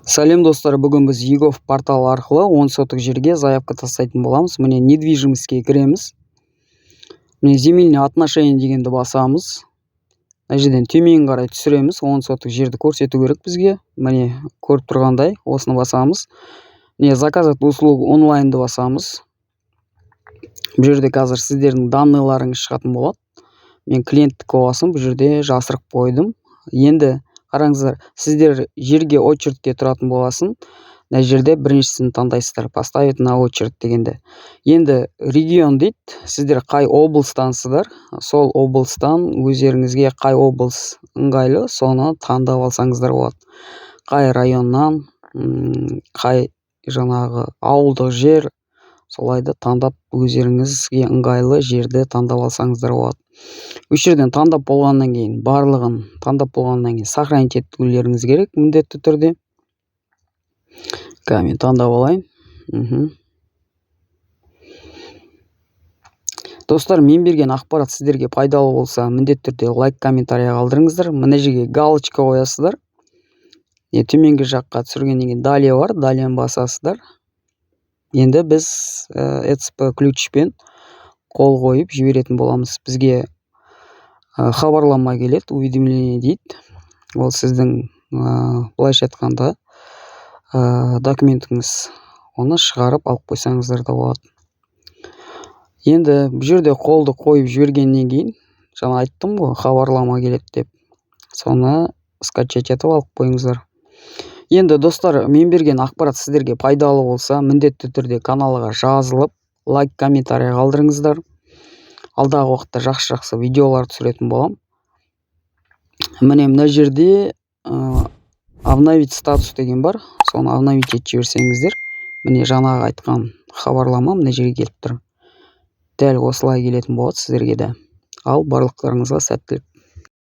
Сәлем достар, бүгін біз Егов порталы арқылы 10 сотық жерге заявка тастайтын боламыз. Міне недвижимостьке кіреміз. Міне земельный отношение дегенді басамыз. Мына жерден төмен қарай түсіреміз. 10 сотық жерді көрсету керек бізге. Міне көріп тұрғандай, осыны басамыз. Міне заказать услугу онлайнды басамыз. Бұл жерде қазір сіздердің данныйларыңыз шығатын болады. Мен клиенттікі басым, бұл жерде жасырып қойдым. Енді қараңыздар, сіздер жерге очередьке тұратын боласын. Мына жерде біріншісін таңдайсыздар, поставить на очередь дегенде. Енді регион дейді, сіздер қай облыстансыздар, сол облыстан өздеріңізге қай облыс ыңғайлы, соны таңдап алсаңыздар болады. Қай районнан, қай жаңағы ауылдық жер, солайды таңдап өздеріңізге ыңғайлы жерді таңдап алсаңыздар болады. Үш жерден таңдап болғаннан кейін, барлығын таңдап болғаннан кейін сохранить етулеріңіз керек міндетті түрде. Мен таңдап алайын. Достар, мен берген ақпарат сіздерге пайдалы болса, міндетті түрде лайк, комментарий қалдырыңыздар. Мына жерге галочка қоясыздар. Төменгі жаққа түсіргеннен кейін далее бар, далияны басасыздар. Енді біз ECP ключпен қол қойып жіберетін боламыз. Бізге хабарлама келеді, уведомление дейді. Ол сіздің былайша айтқанда документіңіз. Оны шығарып алып қойсаңыздар да болады. Енді бұл жерде қолды қойып жібергеннен кейін, жаңа айттым ғой, хабарлама келеді деп. Соны скачать етіп алып қойыңыздар. Енді достар, мен берген ақпарат сіздерге пайдалы болса, міндетті түрде каналға жазылып, лайк, комментарий қалдырыңыздар. Алдағы уақытта жақсы видеолар түсіретін болам. Міне мына жерде обновить статус деген бар. Соны обновить етіп жіберсеңіздер, міне жаңағы айтқан хабарлама мына жерге келіп тұр. Дәл осылай келетін болады сіздерге де. Ал барлықтарыңызға сәттілік.